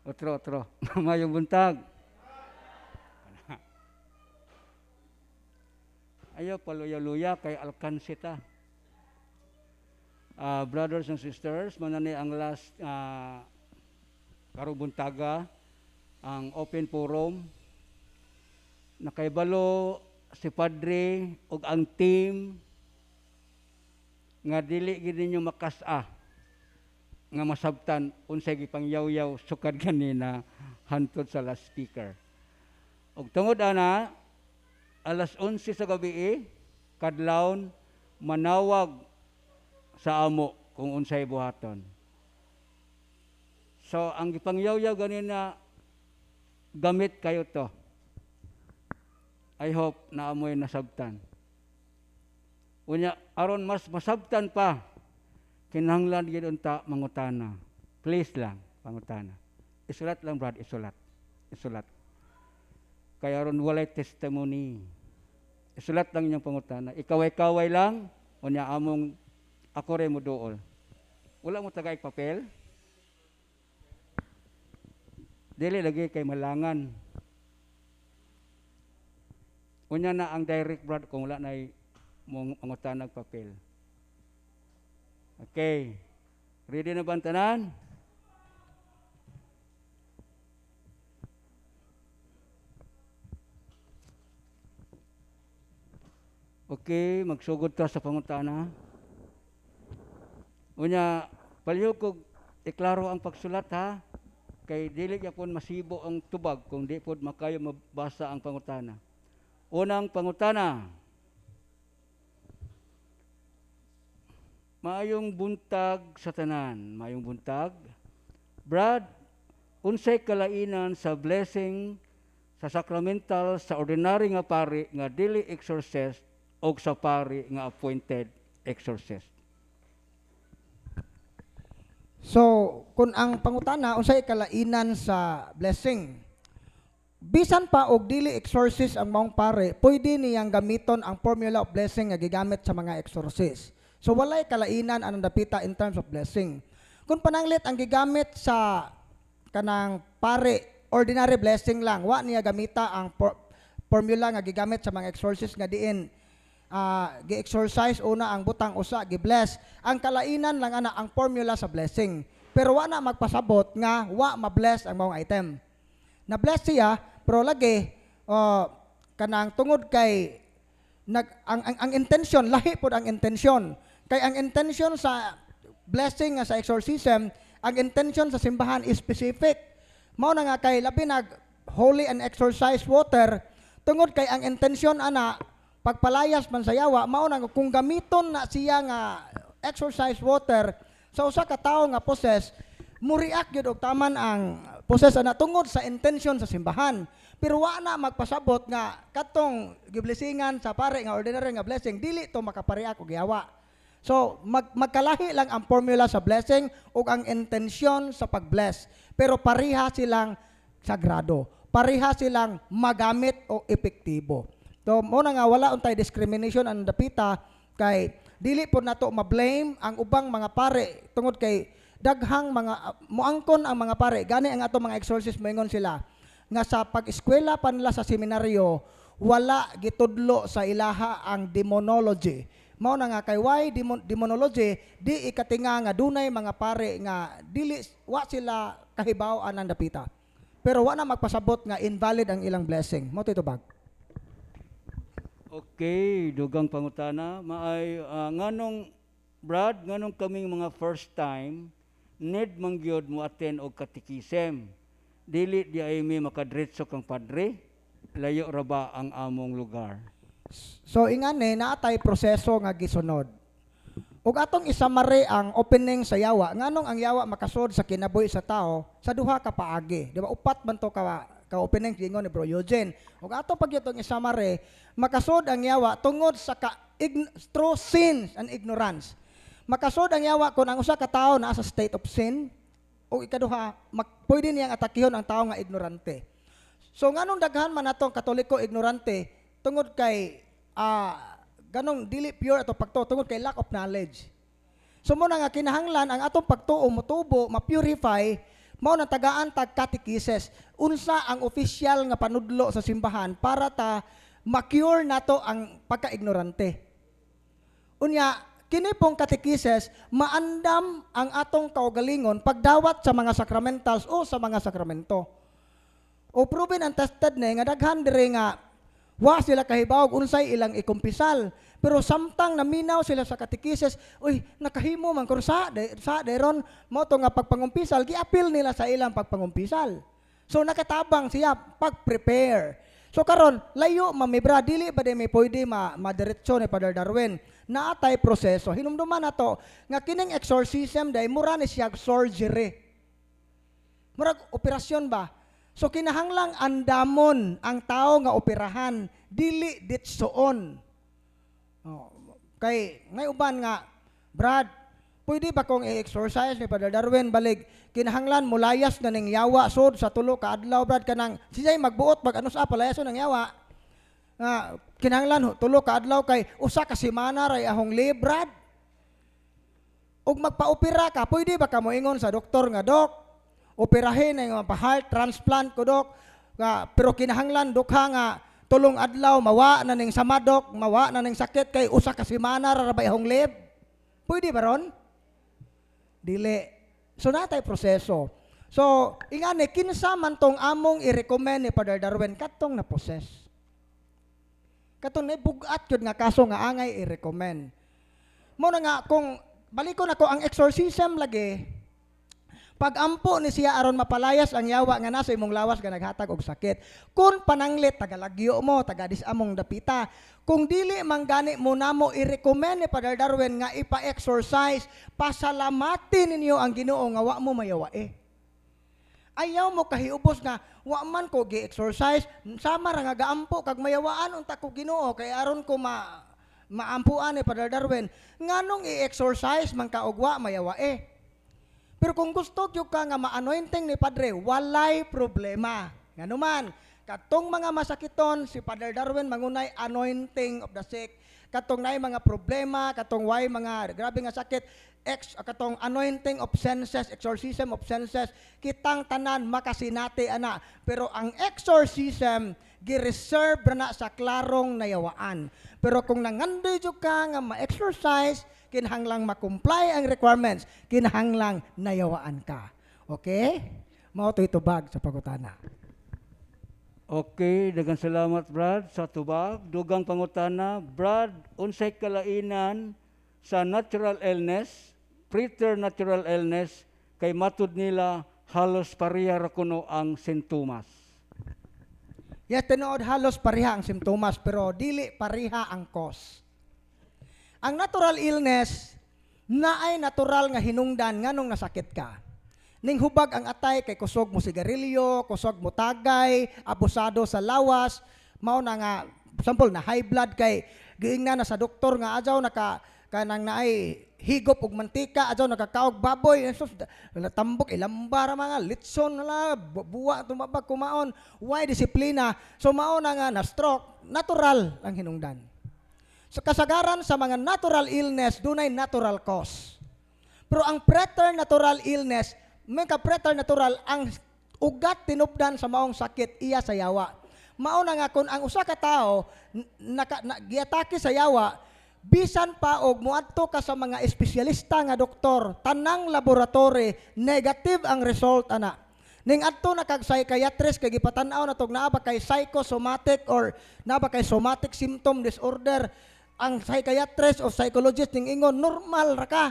Otro. Mayong buntag. Ayaw paluya-luya kay alkansita. Brothers and sisters, manani ang last karubuntaga, ang open forum. Nakaibalo si Padre ug ang team nga dili gid ninyo makasa nga masabtan unsay gipangyaw-yaw sukad kanina hantod sa last speaker. Ug tungod ana, alas 11 sa gabi kadlawon manawag sa amo kung unsay buhaton. So ang gipangyaw-yaw ganina gamit kayo to. I hope na amoy nasabtan. Unya aron mas masabtan pa kinahanglan gid unta mangutana. Please lang pangutana. Isulat lang brad, isulat. Kaya ron walay testimony. Isulat lang inyong pangutana. Ikaway-kaway lang unya among ako rin mo dool. Wala mo tagay papel. Dili lagi kay malangan. Unya na ang direct brad kung wala na mong pangutanag papel. Okay. Ready na ba ang tanan? Okay, magsugod ta sa pangutana. Unya, palihog kog iklaro ang pagsulat ha. Kay dili gyapon masibo ang tubag kung di pod makayo mabasa ang pangutana. Unang pangutana. Maayong buntag sa tanan, maayong buntag. Brad, unsay kalainan sa blessing sa sacramental sa ordinary nga pari nga dili exorcist o sa pari nga appointed exorcist? So, kung ang pangutana unsay kalainan sa blessing, bisan pa og dili exorcist ang maong pare, pwede niyang gamiton ang formula of blessing nga gigamit sa mga exorcist. So walay kalainan ang dapita in terms of blessing. Kung pananglit ang gigamit sa kanang pare, ordinary blessing lang, wa niya gamita ang formula nga gigamit sa mga exorcist nga diin gi-exorcise una ang butang usa gi-bless. Ang kalainan lang ana ang formula sa blessing. Pero wa na magpasabot nga wa ma-bless ang maong item. Na-bless siya pero lagi kanang tungod kay ang intention lahi pod ang intention. Kay ang intention sa blessing sa exorcism, ang intention sa simbahan is specific. Mao na nga kay labi nag holy and exorcised water tungod kay ang intention ana pagpalayas man sa yawa, mao na kung gamiton na siya nga exorcised water sa usa ka tawo nga possess, muriak gyud og taman ang possess ana tungod sa intention sa simbahan. Pero wa na magpasabot nga katong giblesingan sa pare nga ordinary nga blessing dili to makapariak og yawa. So magkalahi lang ang formula sa blessing ug ang intensyon sa pag-bless. Pero pareha silang sagrado. Pareha silang magamit o epektibo. So mo na nga wala untay discrimination ang dapita kay dili po nato ma-blame ang ubang mga pare tungod kay daghang mga muangkon ang mga pare gani ang ato mga exorcist moingon sila nga sa pag-eskwela pa nila sa seminaryo wala gitudlo sa ilaha ang demonology. Mao na nga kay why demonology di ikatinga nga dunay mga pare nga dili wa sila kahibaw-an ang dapita. Pero wa na magpasabot nga invalid ang ilang blessing. Mo titubag. Okay, dugang pangutana. Maay nganong Brad, nganong kaming mga first time need mangyod mo attend og katikisem. Dili di ay mi makadretso kang padre. Layo ra ba ang among lugar? So ingani naatay proseso nga gisunod. Ug atong isamari ang opening sa yawa, nganong ang yawa makasud sa kinabuhi sa tao sa duha ka paagi. Di ba upat man to ka opening gingon ni Bro Eugene. Ug ato pag itong isamari, makasud ang yawa tungod sa true sins and ignorance. Makasud ang yawa kung ang usa ka tawo naa sa state of sin o ikaduha pwede niyang atakihon ang tawo nga ignorante. So nganong daghan man natong Katoliko ignorante tungod kay ganong dili pure ato pagtuo tungod kay lack of knowledge. So mo na nga kinahanglan ang atong pagtuo motubo, ma-purify mao nang tagaan tag catechesis. Unsa ang opisyal nga panudlo sa simbahan para ta ma-cure nato ang pagka-ignorante. Unya, kini pong catechesis maandam ang atong kaugalingon pagdawat sa mga sacramentals o sa mga sakramento. O proven and tested na nga daghan dire nga wa sila kahibaw unsay ilang ikumpisal. Pero samtang naminaw sila sa catechesis, uy, nakahimo man kung sa deron mo to nga pagpangumpisal, giapil nila sa ilang pagpangumpisal. So nakatabang siya pag-prepare. So karon layo mamibra dili ba may pwede madiretso ni Father Darwin naatay proseso. Hinumduman nato nga kining exorcism day mura ni siya surgery. Murag operasyon ba? So kinahanglang andamon ang tao nga operahan dili ditsoon. Oh, kay ngay uban nga Brad, pwede ba kong i-exercise ni Father Darwin balig kinahanglan mulayas na ning yawa sod sa tulo ka adlaw Brad kanang siya'y magbuot pag ano sa palayason ng yawa. Kinahanglan tulo ka adlaw kay usa ka semana ray ahong leave Brad. Ug magpa-opera ka, pwede ba ka moingon sa doktor nga dok, operahin nga pa-heart transplant ko dok. Pero kinahanglan dukha nga tulong adlaw mawa na ning samadok, mawa na ning sakit kay usa ka semana ra ba ihong leave. Pwede ba ron? Dili. So natay proseso. So ingani kinsa man tong among i-recommend ni Father Darwin katong na process. Katong na bugat yun nga kaso nga angay i-recommend. Mo na nga kung balikon ako ang exorcism lagi. Pag ampo ni siya aron mapalayas ang yawa nga nasa imong lawas nga naghatag og sakit. Kung pananglit tagalagyo mo, tagadis-among dapita. Kung dili man gani mo namo i-recommend ni Father Darwin nga ipa-exercise, pasalamatin ninyo ang Ginoo nga wa mo mayawae. Ayaw mo kahiubos nga wa man ko gi-exercise, sama ra nga gaampo kag mayawaan unta ko Ginoo kay aron ko maampuan ni Father Darwin. Nganong i-exercise man ka og wa mayawae. Pero kung gusto gyud ka nga ma-anointing ni Padre, walay problema. Nganuman, katong mga masakiton si Father Darwin mangunay anointing of the sick. Katong nay mga problema, katong way mga grabe nga sakit, katong anointing of senses, exorcism of senses, kitang tanan makasinati ana. Pero ang exorcism gi-reserve na sa klarong nayawaan. Pero kung nangandoy jud ka nga ma-exercise, kinahanglang makomply ang requirements, kinahanglang nayawaan ka. Okay? Mao to itubag sa pagutana. Okay, daghang salamat Brad sa tubag. Dugang pangutana, Brad, unsay kalainan sa natural illness, preternatural illness, kay matud nila halos pareha ra kuno ang sintomas. Yes, tinuod halos pareha ang simptomas pero dili pareha ang cause. Ang natural illness na ay natural nga hinungdan nganong nasakit ka. Ning hubag ang atay kay kusog mo sigarilyo, kusog mo tagay, abusado sa lawas, mao na nga sample na high blood kay giingna na sa doktor nga adyaw kanang naay higop og mantika, adyaw nakakaog baboy, tambok ilambar mga litson na buwa tumabag kumaon, why disiplina. So mao na nga na stroke, natural ang hinungdan. So kasagaran sa mga natural illness, dunay natural cause. Pero ang preternatural illness, may ka-preternatural, ang ugat tinupdan sa maong sakit, iya sa yawa. Mao na nga kung ang usa ka tao giatake sa yawa, bisan pa og muadto ka sa mga espesyalista nga doktor, tanang laboratory, negative ang result ana. Ning adto na kag psychiatrist kay gipatan-aw na tog naa ba kay psychosomatic or naa ba kay somatic symptom disorder. Ang psychiatrist o psychologist ning ingon normal ra ka.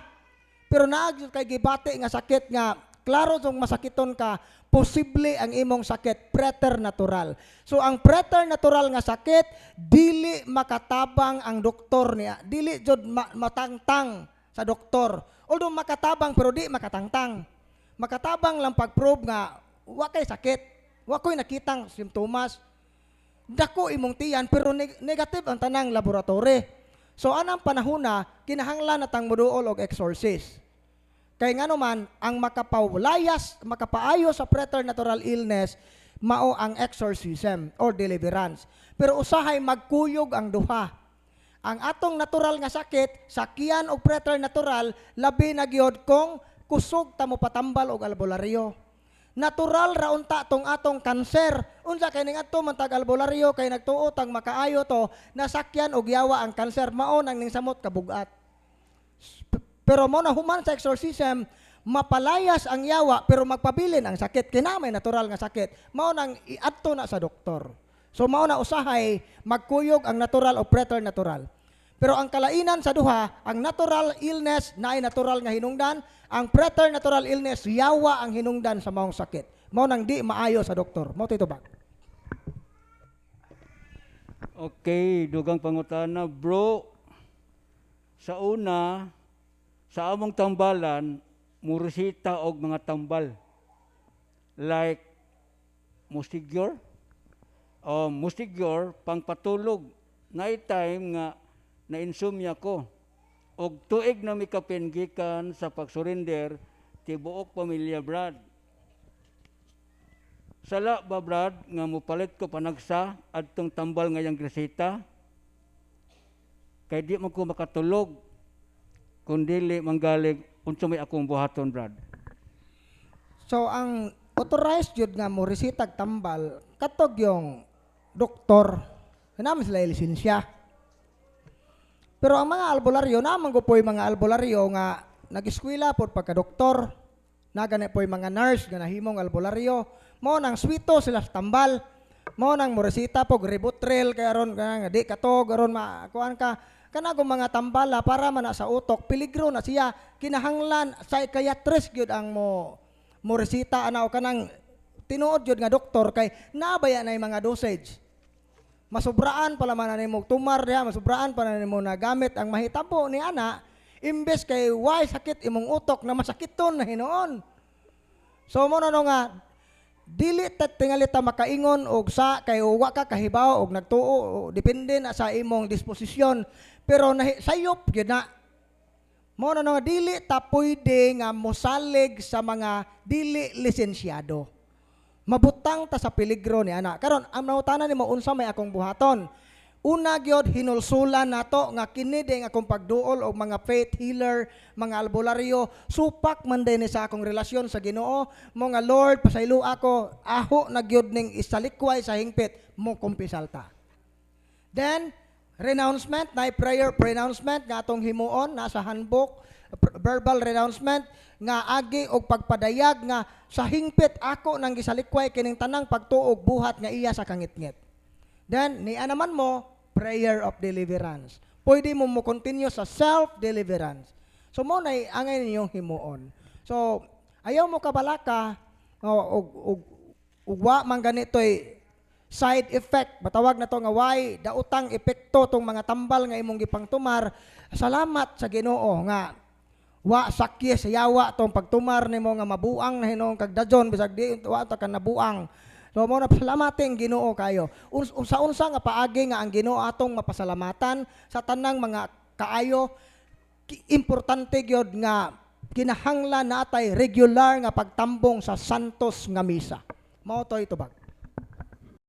Pero naag kay gibati nga sakit nga klaro tong masakiton ka, posible ang imong sakit preternatural. So ang preternatural nga sakit dili makatabang ang doktor niya, dili jud matangtang sa doktor. Although makatabang pero di makatangtang. Makatabang lang pag-probe nga wa kay sakit, wa koy nakitang simptomas. Dako imong tiyan pero negative ang tanang laboratory. So anang panahona kinahanglan natang moduol og exorcist. Kay ngano man ang makapaayo sa preternatural illness mao ang exorcism or deliverance. Pero usahay magkuyog ang duha. Ang atong natural nga sakit, sakyan og preternatural labi na gyud kung kusog ta mo patambal og albularyo. Natural ra unta tong atong kanser. Unsa kay ning adto man tag albularyo kay nagtuo tag makaayo to nasakyan og yawa ang kanser mao nang ning samot kabugat. Pero mo na human sa exorcism mapalayas ang yawa pero magpabilin ang sakit kinamay natural nga sakit. Mao nang iadto na sa doktor. So mao na usahay magkuyog ang natural o preternatural. Pero ang kalainan sa duha, ang natural illness na ay natural nga hinungdan, ang preternatural illness yawa ang hinungdan sa maong sakit. Mao nang di maayo sa doktor. Mao ito ba? Okay, dugang pangutana, bro. Sa una, sa among tambalan, murusita og mga tambal. Like mustigyor, mustigyor pangpatulog. Night time nga na-insomnia ko. Og tuig na mi kapenggikan sa pagsurrender tibuok pamilya Brad. Sala ba Brad nga mupalit ko panagsa adtong tambal nga yang gresita? Kay di man ko makatulog kun dili manggaling unsa may akong buhaton Brad. So ang authorized jud nga mo resitag tambal katog yung doktor. Naman sila lisensya. Pero ang mga albularyo, naman ko po yung mga albularyo nga nag-eskwela po pagka-doktor, na ganit po yung mga nurse nga nahimong albularyo, mo nang swito sila sa tambal, mo nang moresita po, ribotril, kaya ron, di kato, garon makuhan ka, kanagong mga tambala para man sa utok, peligro na siya, kinahanglan, psychiatrist yun ang moresita, o kanang tinuod yun nga doktor, kay nabaya na yung mga dosage. Masubraan pala man na mo tumar diha, masubraan pa na mo na gamit ang mahitabo ni ana, imbes kay why sakit imong utok na masakiton na hinoon. So mo na nga dili ta tingali ta makaingon og sa kay wa ka kahibaw og nagtuo, depende na sa imong disposisyon. Pero sayop gyud na. Mo na nga dili ta pwede nga mosalig sa mga dili lisensyado. Mabutang ta sa peligro ni ana. Karon ang nautanan nimo unsa may akong buhaton. Una gyud hinulsulan nato nga kini ding akong pagduol og mga faith healer, mga albularyo, supak man din sa akong relasyon sa Ginoo. Mo nga Lord, pasaylo ako, aho na gyud ning isalikway sa hingpit mo kumpisal ta. Then renouncement, na prayer pronouncement nga atong himuon nasa handbook, verbal renouncement nga agi og pagpadayag nga sa hingpit ako nang gisalikway kining tanang pagtuog buhat nga iya sa kangitngit. Then ni naman mo prayer of deliverance. Pwede mo continue sa self-deliverance. So mo na angay ninyong himuon. So ayaw mo kabalaka og wa man ganito'y side effect, matawag na to nga why dautang epekto tong mga tambal nga imong gipangtumar. Salamat sa Ginoo nga wa sakya sa yawa tong pagtumar nimo nga mabuang na hinuong kag dajon bisag di wa ta kan nabuang. So mo na pasalamating Ginoo kayo. Unsa nga paagi nga ang Ginoo atong mapasalamatan sa tanang mga kaayo, importante gyud nga kinahanglan natay regular nga pagtambong sa santos nga misa. Mao to itubag.